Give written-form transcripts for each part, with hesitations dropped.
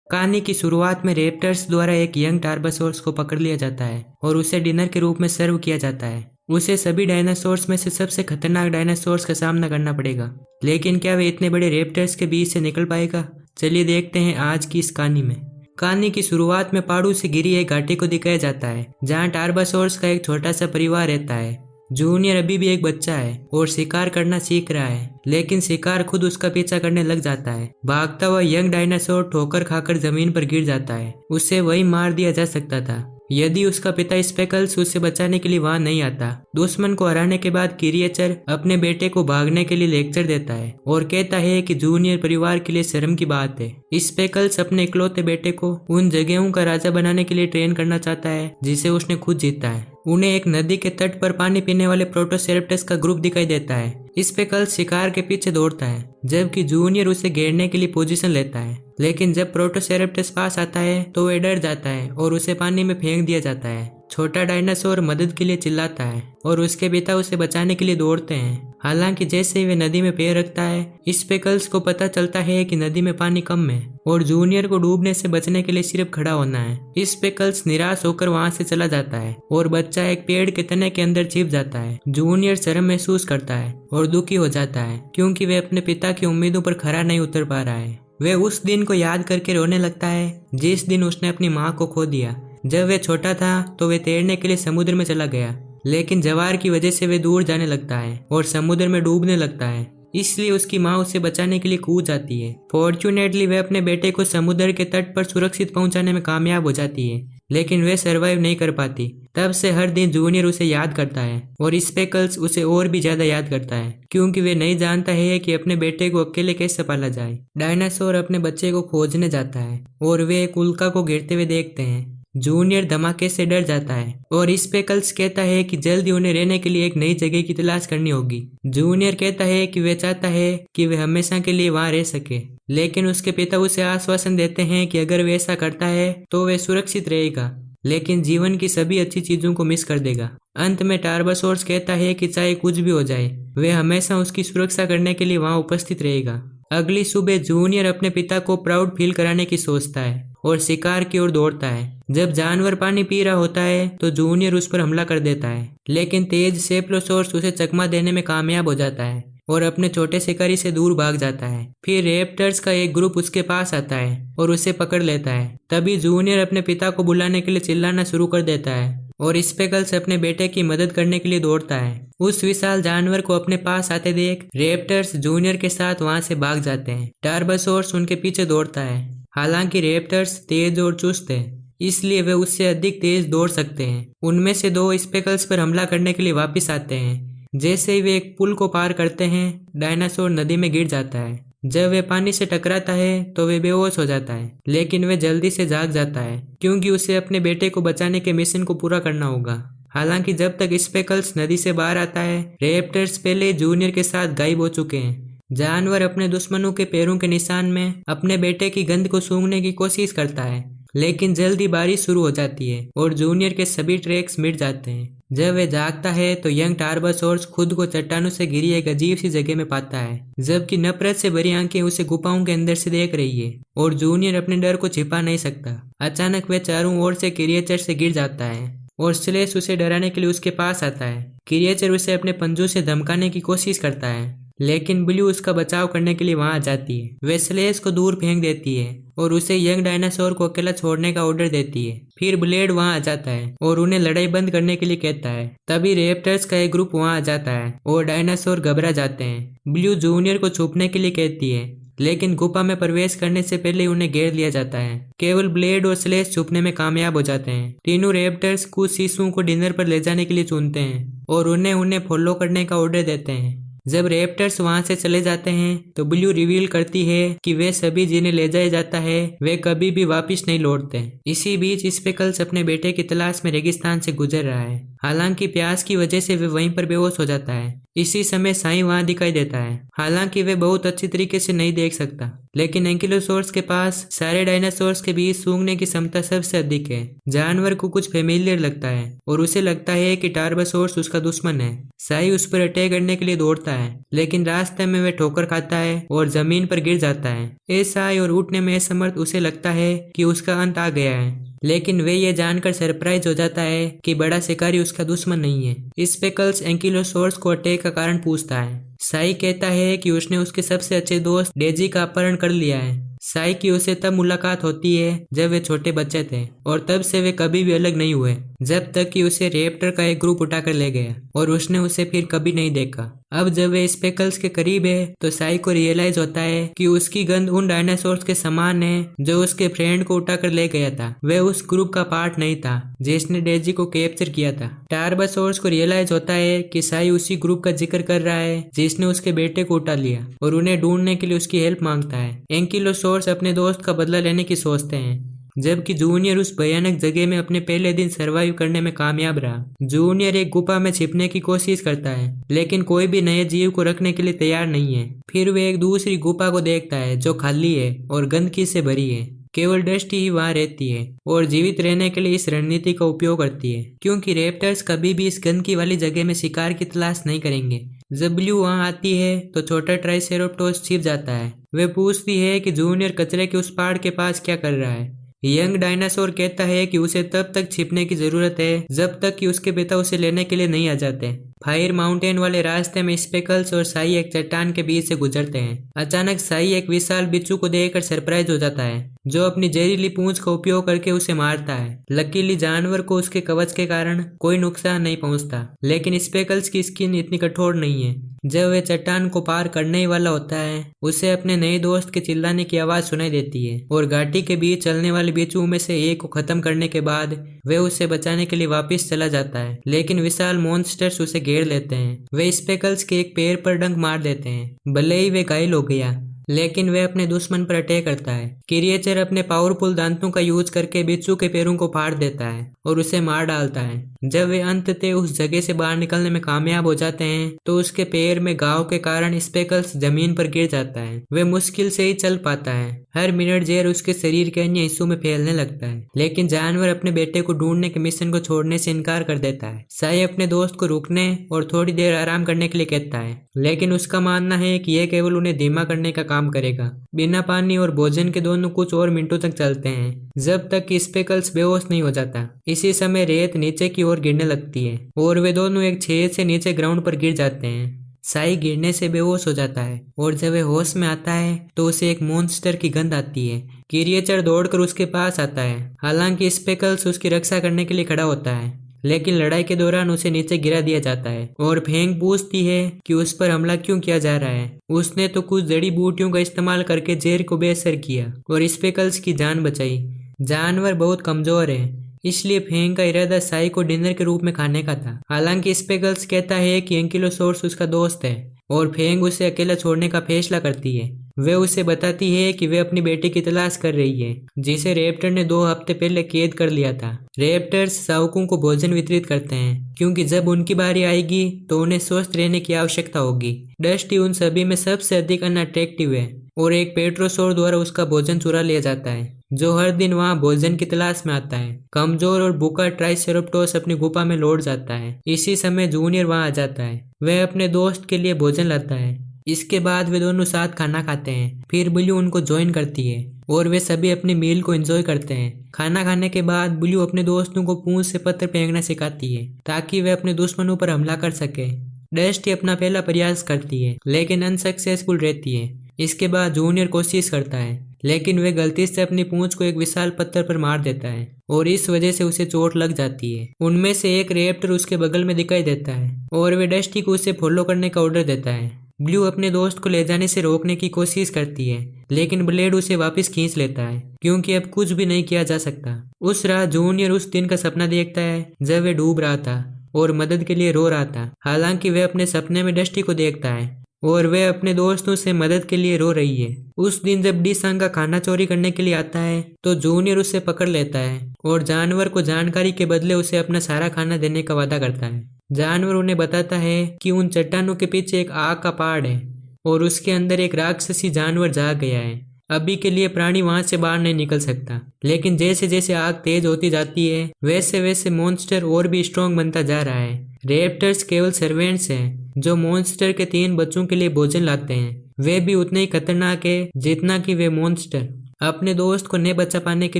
कहानी की शुरुआत में रेप्टर्स द्वारा एक यंग टार्बोसॉर्स को पकड़ लिया जाता है और उसे डिनर के रूप में सर्व किया जाता है। उसे सभी डायनासोर्स में से सबसे खतरनाक डायनासोर्स का सामना करना पड़ेगा, लेकिन क्या वे इतने बड़े रेप्टर्स के बीच से निकल पाएगा? चलिए देखते हैं आज की इस कहानी में। कहानी की शुरुआत में पहाड़ों से घिरी एक घाटी को दिखाया जाता है जहाँ टार्बोसॉर्स का एक छोटा सा परिवार रहता है। जूनियर अभी भी एक बच्चा है और शिकार करना सीख रहा है, लेकिन शिकार खुद उसका पीछा करने लग जाता है। भागता हुआ यंग डायनासोर ठोकर खाकर जमीन पर गिर जाता है। उसे वही मार दिया जा सकता था यदि उसका पिता स्पेकल्स उसे बचाने के लिए वहां नहीं आता। दुश्मन को हराने के बाद क्रिएचर अपने बेटे को भागने के लिए लेक्चर देता है और कहता है कि जूनियर परिवार के लिए शर्म की बात है। स्पेकल्स अपने इकलौते बेटे को उन जगहों का राजा बनाने के लिए ट्रेन करना चाहता है जिसे उसने खुद जीता है। उन्हें एक नदी के तट पर पानी पीने वाले प्रोटोसेरेप्टस का ग्रुप दिखाई देता है। स्पेकल्स शिकार के पीछे दौड़ता है जबकि जूनियर उसे घेरने के लिए पोजीशन लेता है, लेकिन जब प्रोटोसेरेप्टस पास आता है तो वह डर जाता है और उसे पानी में फेंक दिया जाता है। छोटा डायनासोर मदद के लिए चिल्लाता है और उसके पिता उसे बचाने के लिए दौड़ते हैं। हालांकि जैसे ही वे नदी में पैर रखता है स्पेकल्स को पता चलता है कि नदी में पानी कम है और जूनियर को डूबने से बचने के लिए सिर्फ खड़ा होना है। स्पेकल्स निराश होकर वहां से चला जाता है और बच्चा एक पेड़ के तने के अंदर छिप जाता है। जूनियर शर्म महसूस करता है और दुखी हो जाता है क्योंकि वे अपने पिता की उम्मीदों पर खरा नहीं उतर पा रहा है। वे उस दिन को याद करके रोने लगता है जिस दिन उसने अपनी माँ को खो दिया। जब वे छोटा था तो वे तैरने के लिए समुद्र में चला गया, लेकिन जवार की वजह से वे दूर जाने लगता है और समुद्र में डूबने लगता है। इसलिए उसकी माँ उसे बचाने के लिए कूद जाती है। फॉर्चुनेटली वे अपने बेटे को समुद्र के तट पर सुरक्षित पहुंचाने में कामयाब हो जाती है, लेकिन वे सरवाइव नहीं कर पाती। तब से हर दिन जूनियर उसे याद करता है और स्पेकल्स उसे और भी ज्यादा याद करता है क्योंकि वे नहीं जानता है कि अपने बेटे को अकेले कैसे पाला जाए। डायनासोर अपने बच्चे को खोजने जाता है और वे एक उल्का को गिरते हुए देखते हैं। जूनियर धमाके से डर जाता है और स्पेकल्स कहता है कि जल्दी उन्हें रहने के लिए एक नई जगह की तलाश करनी होगी। जूनियर कहता है कि वे चाहता है कि वे हमेशा के लिए वहां रह सके, लेकिन उसके पिता उसे आश्वासन देते हैं कि अगर वे ऐसा करता है तो वे सुरक्षित रहेगा, लेकिन जीवन की सभी अच्छी चीजों को मिस कर देगा। अंत में टार्बोसॉर्स कहता है कि चाहे कुछ भी हो जाए वे हमेशा उसकी सुरक्षा करने के लिए वहां उपस्थित रहेगा। अगली सुबह जूनियर अपने पिता को प्राउड फील कराने की सोचता है और शिकार की ओर दौड़ता है। जब जानवर पानी पी रहा होता है तो जूनियर उस पर हमला कर देता है, लेकिन तेज सेप्लोसॉर्स उसे चकमा देने में कामयाब हो जाता है और अपने छोटे शिकारी से दूर भाग जाता है। फिर रेप्टर्स का एक ग्रुप उसके पास आता है और उसे पकड़ लेता है। तभी जूनियर अपने पिता को बुलाने के लिए चिल्लाना शुरू कर देता है और स्पेकल्स अपने बेटे की मदद करने के लिए दौड़ता है। उस विशाल जानवर को अपने पास आते देख रेप्टर्स जूनियर के साथ वहां से भाग जाते हैं। टार्बोसॉर्स उनके पीछे दौड़ता है। हालांकि रेप्टर्स तेज और चुस्त हैं, इसलिए वे उससे अधिक तेज दौड़ सकते हैं। उनमें से दो स्पेकल्स पर हमला करने के लिए वापस आते हैं। जैसे ही वे एक पुल को पार करते हैं डायनासोर नदी में गिर जाता है। जब वे पानी से टकराता है तो वे बेहोश हो जाता है, लेकिन वे जल्दी से जाग जाता है क्योंकि उसे अपने बेटे को बचाने के मिशन को पूरा करना होगा। हालांकि जब तक स्पेकल्स नदी से बाहर आता है रेप्टर्स पहले जूनियर के साथ गायब हो चुके हैं। जानवर अपने दुश्मनों के पैरों के निशान में अपने बेटे की गंध को सूंघने की कोशिश करता है, लेकिन जल्दी बारिश शुरू हो जाती है और जूनियर के सभी ट्रैक्स मिट जाते हैं। जब वह जागता है तो यंग टार्बोसॉर्स खुद को चट्टानों से घिरी एक अजीब सी जगह में पाता है, जबकि नफरत से भरी आंखें उसे गुफाओं के अंदर से देख रही है और जूनियर अपने डर को छिपा नहीं सकता। अचानक वह चारों ओर से क्रिएचर से गिर जाता है और स्लेश उसे डराने के लिए उसके पास आता है। क्रिएचर उसे अपने पंजों से धमकाने की कोशिश करता है, लेकिन ब्लू उसका बचाव करने के लिए वहां आ जाती है। वे स्लेश को दूर फेंक देती है और उसे यंग डायनासोर को अकेला छोड़ने का ऑर्डर देती है। फिर ब्लेड वहां आ जाता है और उन्हें लड़ाई बंद करने के लिए कहता है। तभी रेप्टर्स का एक ग्रुप वहां आ जाता है और डायनासोर घबरा जाते हैं। ब्लू जूनियर को छुपने के लिए कहती है, लेकिन गुफा में प्रवेश करने से पहले उन्हें घेर लिया जाता है। केवल ब्लेड और स्लेश छुपने में कामयाब हो जाते हैं। तीनों रेप्टर्स कुछ शिशुओं को डिनर पर ले जाने के लिए चुनते हैं और उन्हें फॉलो करने का ऑर्डर देते हैं। जब रेप्टर्स वहां से चले जाते हैं तो ब्लू रिवील करती है कि वे सभी जिन्हें ले जाया जाता है वे कभी भी वापस नहीं लौटते। इसी बीच स्पेकल्स अपने बेटे की तलाश में रेगिस्तान से गुजर रहा है। हालांकि प्यास की वजह से वे वहीं पर बेहोश हो जाता है। इसी समय साई वहां दिखाई देता है। हालांकि वे बहुत अच्छी तरीके से नहीं देख सकता, लेकिन एंकिलोसॉर्स के पास सारे डायनासोर्स के बीच सूंघने की क्षमता सबसे अधिक है। जानवर को कुछ फेमिलियर लगता है और उसे लगता है कि टार्बोसॉर्स उसका दुश्मन है। साई उस पर अटैक करने के लिए दौड़ता है, है, लेकिन रास्ते में वह ठोकर खाता है और जमीन पर गिर जाता है। असहाय और उठने में असमर्थ उसे लगता है कि उसका अंत आ गया है, लेकिन वे ये जानकर सरप्राइज हो जाता है कि बड़ा शिकारी उसका दुश्मन नहीं है। स्पेकल्स एंकिलोसोर्स को अटैक का कारण पूछता है। साई कहता है कि उसने उसके सबसे अच्छे दोस्त डेजी का अपहरण कर लिया है। साई की उसे तब मुलाकात होती है जब वे छोटे बच्चे थे और तब से वे कभी भी अलग नहीं हुए, जब तक कि उसे रैप्टर का एक ग्रुप उठाकर ले गया और उसने उसे फिर कभी नहीं देखा। अब जब वे स्पेकल्स के करीब है तो साई को रियलाइज होता है कि उसकी गंध उन डायनासोर्स के समान है जो उसके फ्रेंड को उठाकर ले गया था। वह उस ग्रुप का पार्ट नहीं था जिसने डेजी को कैप्चर किया था। टार्बासोर्स को रियलाइज होता है कि साई उसी ग्रुप का जिक्र कर रहा है जिसने उसके बेटे को उठा लिया और उन्हें ढूंढने के लिए उसकी हेल्प मांगता है। एंकिलोसोर्स अपने दोस्त का बदला लेने की सोचते हैं, जबकि जूनियर उस भयानक जगह में अपने पहले दिन सरवाइव करने में कामयाब रहा। जूनियर एक गुफा में छिपने की कोशिश करता है, लेकिन कोई भी नए जीव को रखने के लिए तैयार नहीं है। फिर वे एक दूसरी गुफा को देखता है जो खाली है और गंदगी से भरी है। केवल डस्टी ही वहां रहती है और जीवित रहने के लिए इस रणनीति का उपयोग करती है, क्योंकि रैप्टर्स कभी भी इस गंदगी वाली जगह में शिकार की तलाश नहीं करेंगे। जब ब्लू वहां आती है तो छोटा ट्राइसेरोप्टोस छिप जाता है। वे पूछती है कि जूनियर कचरे के उस पहाड़ के पास क्या कर रहा है। यंग डायनासोर कहता है कि उसे तब तक छिपने की जरूरत है जब तक कि उसके पिता उसे लेने के लिए नहीं आ जाते। फायर माउंटेन वाले रास्ते में स्पेकल्स और साई एक चट्टान के बीच से गुजरते हैं। अचानक साई एक विशाल बिच्छू को देखकर सरप्राइज हो जाता है, जो अपनी जहरीली पूंछ का उपयोग करके उसे मारता है। लकीली जानवर को उसके कवच के कारण कोई नुकसान नहीं पहुंचता, लेकिन स्पेकल्स की स्किन इतनी कठोर नहीं है। जब वह चट्टान को पार करने ही वाला होता है, उसे अपने नए दोस्त के चिल्लाने की आवाज सुनाई देती है और घाटी के बीच चलने वाले बिच्छू में से एक को खत्म करने के बाद वह उसे बचाने के लिए वापस चला जाता है, लेकिन विशाल मॉन्स्टर्स उसे घेर लेते हैं। वे स्पेकल्स के एक पैर पर डंक मार देते हैं। भले ही वे घायल हो गया, लेकिन वह अपने दुश्मन पर अटैक करता है। क्रिएचर अपने पावरफुल दांतों का यूज करके बिच्छू के पैरों को फाड़ देता है और उसे मार डालता है। जब वे अंततः उस जगह से बाहर निकलने में कामयाब हो जाते हैं तो उसके पैर में घाव के कारण स्पेकल्स जमीन पर गिर जाता है। वह मुश्किल से ही चल पाता है। हर मिनट जहर उसके शरीर के अन्य हिस्सों में फैलने लगता है, लेकिन जानवर अपने बेटे को ढूंढने के मिशन को छोड़ने से इनकार कर देता है। साई अपने दोस्त को रुकने और थोड़ी देर आराम करने के लिए कहता है, लेकिन उसका मानना है कि यह केवल उन्हें धीमा करने का काम करेगा। बिना पानी और भोजन के दोनों कुछ और मिनटों तक चलते हैं, जब तक कि स्पेकल्स बेहोश नहीं हो जाता। इसी समय रेत नीचे की ओर गिरने लगती है और वे दोनों एक छेद से नीचे ग्राउंड पर गिर जाते हैं। साई गिरने से बेहोश हो जाता है और जब वह होश में आता है तो उसे एक मॉन्स्टर की गंध आती है। क्रिएचर दौड़कर उसके पास आता है। हालांकि स्पेकल्स उसकी रक्षा करने के लिए खड़ा होता है, लेकिन लड़ाई के दौरान उसे नीचे गिरा दिया जाता है और फेंग पूछती है कि उस पर हमला क्यों किया जा रहा है। उसने तो कुछ जड़ी बूटियों का इस्तेमाल करके जहर को बेअसर किया और स्पेकल्स की जान बचाई। जानवर बहुत कमजोर है, इसलिए फेंग का इरादा साई को डिनर के रूप में खाने का था। हालांकि स्पेकल्स कहता है कि एंकिलोसोर्स उसका दोस्त है और फेंग उसे अकेला छोड़ने का फैसला करती है। वे उसे बताती है कि वे अपनी बेटी की तलाश कर रही है, जिसे रैप्टर ने 2 हफ्ते पहले कैद कर लिया था। रैप्टर्स शावकों को भोजन वितरित करते हैं, क्योंकि जब उनकी बारी आएगी तो उन्हें स्वस्थ रहने की आवश्यकता होगी। डस्टी उन सभी में सबसे अधिक अनअट्रैक्टिव है और एक पेट्रोसोर द्वारा उसका भोजन चुरा लिया जाता है, जो हर दिन वहां भोजन की तलाश में आता है। कमजोर और भूखा ट्राइसेरोप्टोस अपनी गुफा में लौट जाता है। इसी समय जूनियर वहां आ जाता है। वह अपने दोस्त के लिए भोजन लाता है। इसके बाद वे दोनों साथ खाना खाते हैं। फिर ब्लू उनको ज्वाइन करती है और वे सभी अपने मील को एंजॉय करते हैं। खाना खाने के बाद ब्लू अपने दोस्तों को पूंछ से पत्थर फेंकना सिखाती है ताकि वे अपने दुश्मनों पर हमला कर सके। डस्टी अपना पहला प्रयास करती है, लेकिन अनसक्सेसफुल रहती है। इसके बाद जूनियर कोशिश करता है, लेकिन वे गलती से अपनी पूंछ को एक विशाल पत्थर पर मार देता है और इस वजह से उसे चोट लग जाती है। उनमें से एक रैप्टर उसके बगल में दिखाई देता है और वे डस्टी को उसे फॉलो करने का ऑर्डर देता है। ब्लू अपने दोस्त को ले जाने से रोकने की कोशिश करती है, लेकिन ब्लेड उसे वापस खींच लेता है, क्योंकि अब कुछ भी नहीं किया जा सकता। उस रात जूनियर उस दिन का सपना देखता है जब वे डूब रहा था और मदद के लिए रो रहा था। हालांकि वह अपने सपने में डस्टी को देखता है और वह अपने दोस्तों से मदद के लिए रो रही है। उस दिन जब डी संग का खाना चोरी करने के लिए आता है तो जूनियर उसे पकड़ लेता है और जानवर को जानकारी के बदले उसे अपना सारा खाना देने का वादा करता है। जानवर उन्हें बताता है कि उन चट्टानों के पीछे एक आग का पहाड़ है और उसके अंदर एक राक्षसी जानवर जाग गया है। अभी के लिए प्राणी वहां से बाहर नहीं निकल सकता, लेकिन जैसे जैसे आग तेज होती जाती है वैसे वैसे मॉन्स्टर और भी स्ट्रॉन्ग बनता जा रहा है। रैप्टर्स केवल सर्वेंट्स हैं, जो मॉन्स्टर के 3 बच्चों के लिए भोजन लाते हैं। वे भी उतने ही खतरनाक है जितना कि वे मॉन्स्टर। अपने दोस्त को नहीं बचा पाने के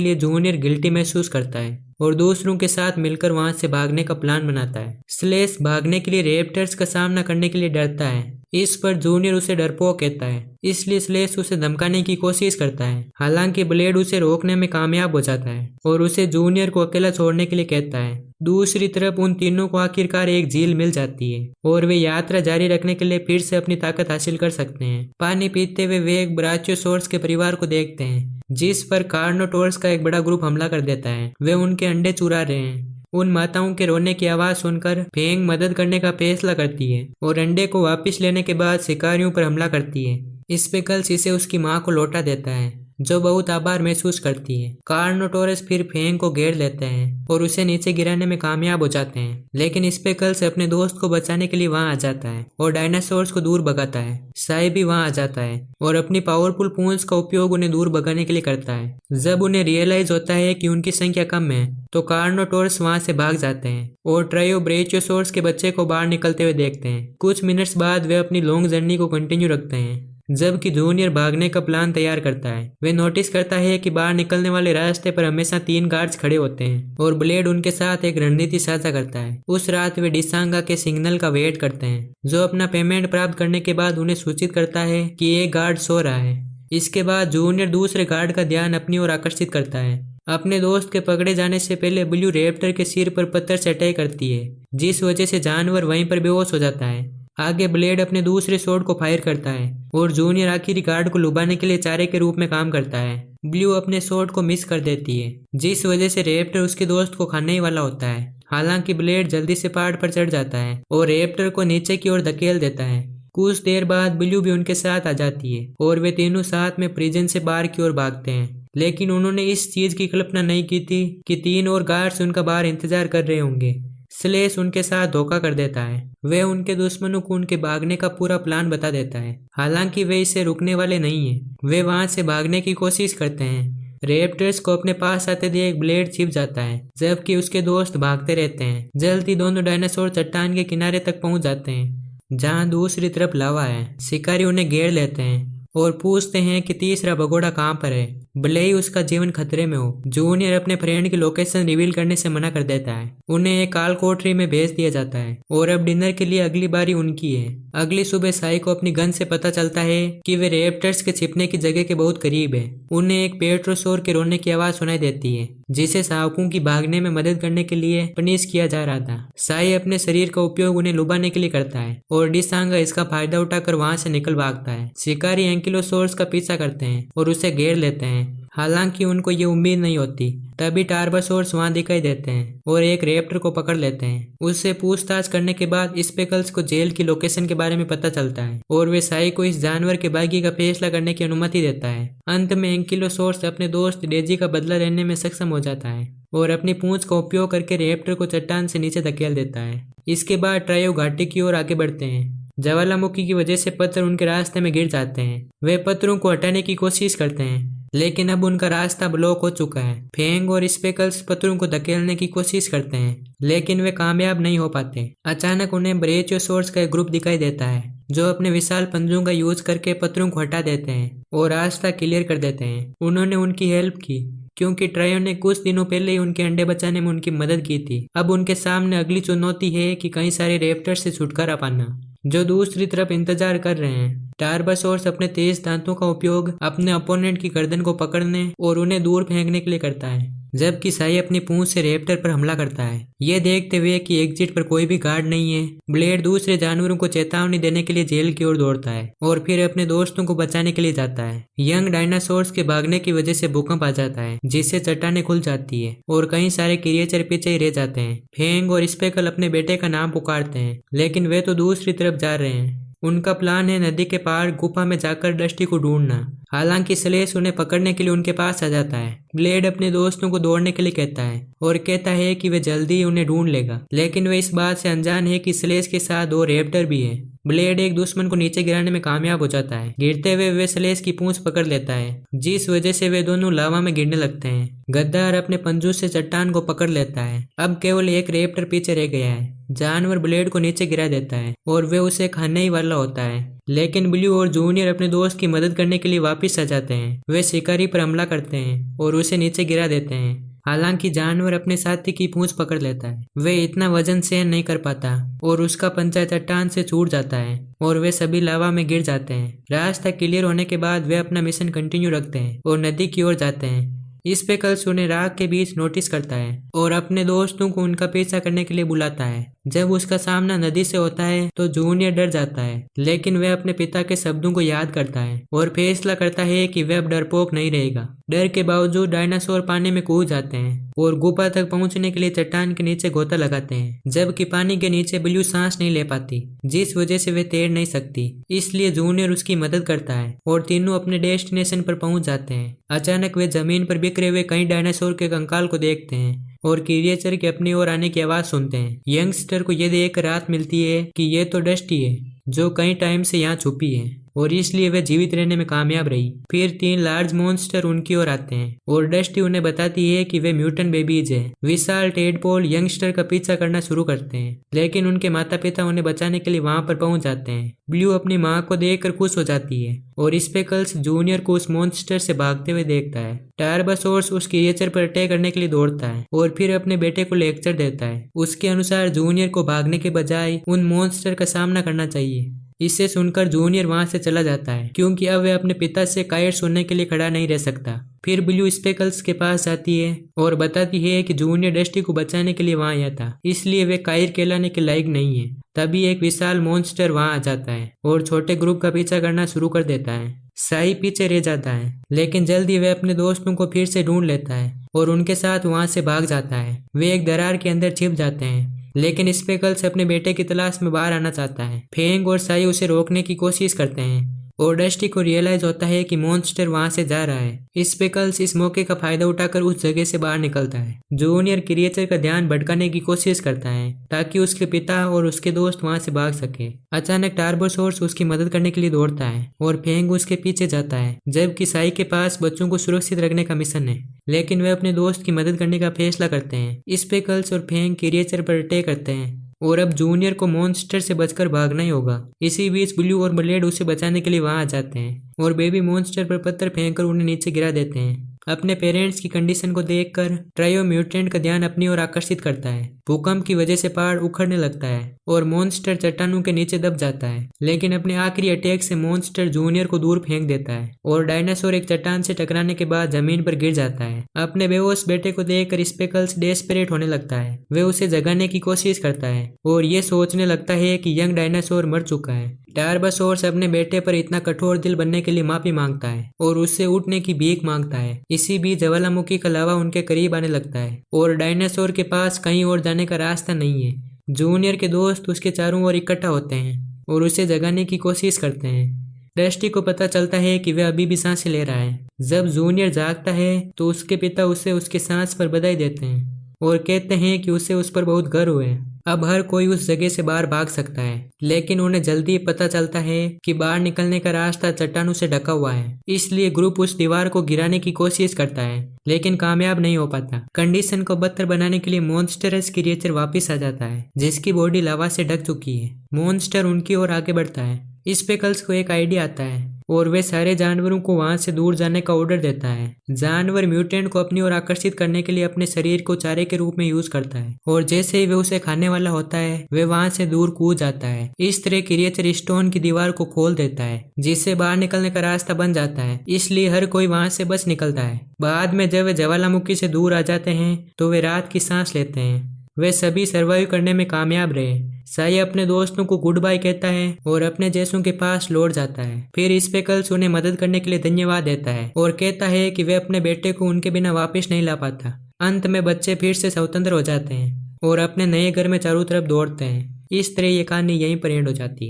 लिए जूनियर गिल्टी महसूस करता है और दूसरों के साथ मिलकर वहां से भागने का प्लान बनाता है। स्लेश भागने के लिए रैप्टर्स का सामना करने के लिए डरता है। इस पर जूनियर उसे डरपोक कहता है, इसलिए स्लेश उसे धमकाने की कोशिश करता है। हालांकि ब्लेड उसे रोकने में कामयाब हो जाता है और उसे जूनियर को अकेला छोड़ने के लिए कहता है। दूसरी तरफ उन तीनों को आखिरकार एक झील मिल जाती है और वे यात्रा जारी रखने के लिए फिर से अपनी ताकत हासिल कर सकते हैं। पानी पीते हुए वे एक ब्राचियोसॉर्स के परिवार को देखते हैं, जिस पर कार्नोटोरस का एक बड़ा ग्रुप हमला कर देता है। वे उनके अंडे चुरा रहे हैं। उन माताओं के रोने की आवाज सुनकर फेंग मदद करने का फैसला करती है और अंडे को वापस लेने के बाद शिकारियों पर हमला करती है। स्पेकल्स इसे उसकी मां को लौटा देता है, जो बहुत आभार महसूस करती है। कार्नोटोरस फिर फेंग को घेर लेते हैं और उसे नीचे गिराने में कामयाब हो जाते हैं, लेकिन स्पेकल्स अपने दोस्त को बचाने के लिए वहां आ जाता है और डायनासोर्स को दूर भगाता है। साई भी वहां आ जाता है और अपनी पावरफुल पूंछ का उपयोग उन्हें दूर भगाने के लिए करता है। जब उन्हें रियलाइज होता है कि उनकी संख्या कम है तो कार्नोटोरस वहां से भाग जाते हैं और ट्रायो ब्रेचियोसॉर्स के बच्चे को बाहर निकलते हुए देखते हैं। कुछ मिनट्स बाद वे अपनी लॉन्ग जर्नी को कंटिन्यू रखते हैं, जबकि जूनियर भागने का प्लान तैयार करता है। वे नोटिस करता है कि बाहर निकलने वाले रास्ते पर हमेशा 3 गार्ड्स खड़े होते हैं और ब्लेड उनके साथ एक रणनीति साझा करता है। उस रात वे डिसांगा के सिग्नल का वेट करते हैं, जो अपना पेमेंट प्राप्त करने के बाद उन्हें सूचित करता है कि एक गार्ड सो रहा है। इसके बाद जूनियर दूसरे गार्ड का ध्यान अपनी ओर आकर्षित करता है। अपने दोस्त के पकड़े जाने से पहले ब्लू रैप्टर के सिर पर पत्थर से अटैक करती है, जिस वजह से जानवर वहीं पर बेहोश हो जाता है। आगे ब्लेड अपने दूसरे शॉट को फायर करता है और जूनियर आखिरी गार्ड को लुभाने के लिए चारे के रूप में काम करता है। ब्लू अपने शॉट को मिस कर देती है, जिस वजह से रैप्टर उसके दोस्त को खाने ही वाला होता है। हालांकि ब्लेड जल्दी से पहाड़ पर चढ़ जाता है और रैप्टर को नीचे की ओर धकेल देता है। कुछ देर बाद ब्लू भी उनके साथ आ जाती है और वे तीनों साथ में प्रिजन से बाहर की ओर भागते हैं। लेकिन उन्होंने इस चीज की कल्पना नहीं की थी कि 3 और गार्ड्स उनका बाहर इंतजार कर रहे होंगे। स्लेश उनके साथ धोखा कर देता है। वे उनके दुश्मनों को उनके भागने का पूरा प्लान बता देता है। हालांकि वे इसे रुकने वाले नहीं हैं। वे वहां से भागने की कोशिश करते हैं। रैप्टर्स को अपने पास आते देख ब्लेड छिप जाता है, जबकि उसके दोस्त भागते रहते हैं। जल्दी दोनों डायनासोर चट्टान के किनारे तक पहुंच जाते हैं, जहां दूसरी तरफ लावा है। शिकारी उन्हें घेर लेते हैं और पूछते हैं कि तीसरा भगोड़ा कहां पर है, भले ही उसका जीवन खतरे में हो। जूनियर अपने फ्रेंड की लोकेशन रिवील करने से मना कर देता है। उन्हें एक काल कोठरी में भेज दिया जाता है और अब डिनर के लिए अगली बारी उनकी है। अगली सुबह साई को अपनी गन से पता चलता है कि वे रैप्टर्स के छिपने की जगह के बहुत करीब है। उन्हें एक पेट्रोसोर के रोने की आवाज सुनाई देती है, जिसे शावकों की भागने में मदद करने के लिए पनिश किया जा रहा था। साई अपने शरीर का उपयोग उन्हें लुभाने के लिए करता है और डिसांगा इसका फायदा उठाकर वहां से निकल भागता है। शिकारी एंकिलोसोर्स का पीछा करते हैं और उसे घेर लेते हैं। हालांकि उनको ये उम्मीद नहीं होती, तभी टार्बासोर्स वहां दिखाई देते हैं और एक रैप्टर को पकड़ लेते हैं। उससे पूछताछ करने के बाद स्पेकल्स को जेल की लोकेशन के बारे में पता चलता है और वे साई को इस जानवर के भाग्य का फैसला करने की अनुमति देता है। अंत में एंकिलोसोर्स अपने दोस्त डेजी का बदला लेने में सक्षम हो जाता है और अपनी पूंछ का उपयोग करके रैप्टर को चट्टान से नीचे धकेल देता है। इसके बाद ट्रायो घाटी की ओर आगे बढ़ते हैं। ज्वालामुखी की वजह से पत्थर उनके रास्ते में गिर जाते हैं। वे पत्थरों को हटाने की कोशिश करते हैं, लेकिन अब उनका रास्ता ब्लॉक हो चुका है। फेंग और स्पेकल्स पत्थरों को धकेलने की कोशिश करते हैं, लेकिन वे कामयाब नहीं हो पाते। अचानक उन्हें ब्रेचियोसॉर्स का एक ग्रुप दिखाई देता है, जो अपने विशाल पंजों का यूज करके पत्थरों को हटा देते हैं और रास्ता क्लियर कर देते हैं। उन्होंने उनकी हेल्प की क्योंकि ट्रायो ने कुछ दिनों पहले ही उनके अंडे बचाने में उनकी मदद की थी। अब उनके सामने अगली चुनौती है कि कई सारे रैप्टर्स से छुटकारा पाना, जो दूसरी तरफ इंतजार कर रहे हैं। टार्बासोर्स अपने तेज दांतों का उपयोग अपने अपोनेंट की गर्दन को पकड़ने और उन्हें दूर फेंकने के लिए करता है, जबकि साई अपनी पूंछ से रैप्टर पर हमला करता है। ये देखते हुए कि एग्जिट पर कोई भी गार्ड नहीं है, ब्लेड दूसरे जानवरों को चेतावनी देने के लिए जेल की ओर दौड़ता है और फिर अपने दोस्तों को बचाने के लिए जाता है। यंग डायनासोर्स के भागने की वजह से भूकंप आ जाता है, जिससे चट्टानें खुल जाती है और कई सारे क्रिएचर पीछे ही रह जाते हैं। फेंग और स्पेकल अपने बेटे का नाम पुकारते हैं, लेकिन वे तो दूसरी तरफ जा रहे हैं। उनका प्लान है नदी के पार गुफा में जाकर डस्टी को ढूंढना। हालांकि स्लेश उन्हें पकड़ने के लिए उनके पास आ जाता है। ब्लेड अपने दोस्तों को दौड़ने के लिए कहता है और कहता है कि वे जल्दी ही उन्हें ढूंढ लेगा, लेकिन वे इस बात से अनजान है कि स्लेश के साथ 2 रैप्टर भी है। ब्लेड एक दुश्मन को नीचे गिराने में कामयाब हो जाता है। गिरते हुए वे स्लेश की पूंछ पकड़ लेता है, जिस वजह से वे दोनों लावा में गिरने लगते हैं। गद्दार अपने पंजों से चट्टान को पकड़ लेता है। अब केवल एक रैप्टर पीछे रह गया है, जानवर ब्लेड को नीचे गिरा देता है और वे उसे खाने ही वाला होता है। लेकिन ब्लू और जूनियर अपने दोस्त की मदद करने के लिए वापस आ जाते हैं। वे शिकारी पर हमला करते हैं और उसे नीचे गिरा देते हैं। हालांकि जानवर अपने साथी की पूंछ पकड़ लेता है। वे इतना वजन सहन नहीं कर पाता और उसका पंजा चट्टान से छूट जाता है और वे सभी लावा में गिर जाते हैं। रास्ता क्लियर होने के बाद वे अपना मिशन कंटिन्यू रखते हैं और नदी की ओर जाते हैं। स्पेकल्स उन्हें राग के बीच नोटिस करता है और अपने दोस्तों को उनका पीछा करने के लिए बुलाता है। जब उसका सामना नदी से होता है तो जूनियर डर जाता है, लेकिन वह अपने पिता के शब्दों को याद करता है और फैसला करता है कि वह अब डरपोक नहीं रहेगा। डर के बावजूद डायनासोर पानी में कूद जाते हैं और गुफा तक पहुंचने के लिए चट्टान के नीचे गोता लगाते हैं, जबकि पानी के नीचे ब्लू सांस नहीं ले पाती, जिस वजह से वे तैर नहीं सकती। इसलिए जूनियर उसकी मदद करता है और तीनों अपने डेस्टिनेशन पर पहुंच जाते हैं। अचानक वे जमीन पर बिखरे हुए कई डायनासोर के कंकाल को देखते हैं और क्रिएचर के अपनी ओर आने की आवाज सुनते हैं। यंगस्टर को यह देख राहत मिलती है कि यह तो डस्टी है जो कई टाइम से यहाँ छुपी है और इसलिए वे जीवित रहने में कामयाब रही। फिर 3 लार्ज मॉन्स्टर उनकी ओर आते हैं और डस्टी उन्हें बताती है कि वे म्यूटेंट बेबीज हैं। विशाल टेडपोल यंगस्टर का पीछा करना शुरू करते हैं, लेकिन उनके माता पिता उन्हें बचाने के लिए वहां पर पहुंच जाते हैं। ब्लू अपनी माँ को देखकर खुश हो जाती है और स्पेकल्स जूनियर को उस मॉन्स्टर से भागते हुए देखता है। टार्बासोर्स उस क्रिएचर पर अटैक करने के लिए दौड़ता है और फिर अपने बेटे को लेक्चर देता है। उसके अनुसार जूनियर को भागने के बजाय उन मॉन्स्टर का सामना करना चाहिए। इसे सुनकर जूनियर वहां से चला जाता है क्योंकि अब वह अपने पिता से कायर सुनने के लिए खड़ा नहीं रह सकता। फिर ब्लू स्पेकल्स के पास जाती है और बताती है कि जूनियर डस्टी को बचाने के लिए वहां आया था, इसलिए वे कायर कहलाने के लायक नहीं है। तभी एक विशाल मॉन्स्टर वहां आ जाता है और छोटे ग्रुप का पीछा करना शुरू कर देता है। साई पीछे रह जाता है, लेकिन जल्दी वह अपने दोस्तों को फिर से ढूंढ लेता है और उनके साथ वहां से भाग जाता है। वे एक दरार के अंदर छिप जाते हैं, लेकिन स्पेकल्स अपने बेटे की तलाश में बाहर आना चाहता है। फेंग और साई उसे रोकने की कोशिश करते हैं और डस्टी को रियलाइज होता है कि मॉन्स्टर वहां से जा रहा है। स्पेकल्स इस मौके का फायदा उठाकर उस जगह से बाहर निकलता है। जूनियर क्रिएचर का ध्यान भटकाने की कोशिश करता है ताकि उसके पिता और उसके दोस्त वहां से भाग सके। अचानक टार्बोसोर्स उसकी मदद करने के लिए दौड़ता है और फेंग उसके पीछे जाता है, जबकि साई के पास बच्चों को सुरक्षित रखने का मिशन है, लेकिन वे अपने दोस्त की मदद करने का फैसला करते हैं। स्पेकल्स और फेंग क्रिएचर पर अटैक करते हैं और अब जूनियर को मॉन्स्टर से बचकर भागना ही होगा। इसी बीच ब्लू और ब्लेड उसे बचाने के लिए वहां आ जाते हैं और बेबी मॉन्स्टर पर पत्थर फेंककर उन्हें नीचे गिरा देते हैं। अपने पेरेंट्स की कंडीशन को देखकर ट्रायो म्यूटेंट का ध्यान अपनी ओर आकर्षित करता है। भूकंप की वजह से पहाड़ उखड़ने लगता है और मॉन्स्टर चट्टानों के नीचे दब जाता है, लेकिन अपने आखिरी अटैक से मॉन्स्टर जूनियर को दूर फेंक देता है और डायनासोर एक चट्टान से टकराने के बाद जमीन पर गिर जाता है। अपने बेहोश बेटे को देखकर स्पेकल्स डेस्परेट होने लगता है। वे उसे जगाने की कोशिश करता है और ये सोचने लगता है कि यंग डायनासोर मर चुका है। टार्बासोर्स अपने बेटे पर इतना कठोर दिल बनने के लिए माफी मांगता है और उससे उठने की भीख मांगता है। इसी बीच ज्वालामुखी का लावा उनके करीब आने लगता है और डायनासोर के पास कहीं और जाने का रास्ता नहीं है। जूनियर के दोस्त उसके चारों ओर इकट्ठा होते हैं और उसे जगाने की कोशिश करते हैं। डस्टी को पता चलता है कि वह अभी भी सांसें ले रहा है। जब जूनियर जागता है तो उसके पिता उसे उसके सांस पर बधाई देते हैं और कहते हैं कि उसे उस पर बहुत गर्व है। अब हर कोई उस जगह से बाहर भाग सकता है, लेकिन उन्हें जल्दी पता चलता है कि बाहर निकलने का रास्ता चट्टानों से ढका हुआ है। इसलिए ग्रुप उस दीवार को गिराने की कोशिश करता है, लेकिन कामयाब नहीं हो पाता। कंडीशन को बदतर बनाने के लिए मॉन्स्टरस क्रिएचर वापस आ जाता है, जिसकी बॉडी लावा से ढक चुकी है। मॉन्स्टर उनकी ओर आगे बढ़ता है। स्पेकल्स को एक आइडिया आता है और वे सारे जानवरों को वहां से दूर जाने का ऑर्डर देता है। जानवर म्यूटेंट को अपनी ओर आकर्षित करने के लिए अपने शरीर को चारे के रूप में यूज करता है और जैसे ही वे उसे खाने वाला होता है वे वहां से दूर कूद जाता है। इस तरह क्रिएचर स्टोन की दीवार को खोल देता है, जिससे बाहर निकलने का रास्ता बन जाता है। इसलिए हर कोई वहां से बच निकलता है। बाद में जब वे ज्वालामुखी से दूर आ जाते हैं तो वे रात की सांस लेते हैं। वे सभी सर्वाइव करने में कामयाब रहे। साई अपने दोस्तों को गुड बाय कहता है और अपने जैसों के पास लौट जाता है। फिर स्पेकल्स उन्हें मदद करने के लिए धन्यवाद देता है और कहता है कि वे अपने बेटे को उनके बिना वापस नहीं ला पाता। अंत में बच्चे फिर से स्वतंत्र हो जाते हैं और अपने नए घर में चारों तरफ दौड़ते हैं। इस तरह ये कहानी यहीं पर एंड हो जाती है।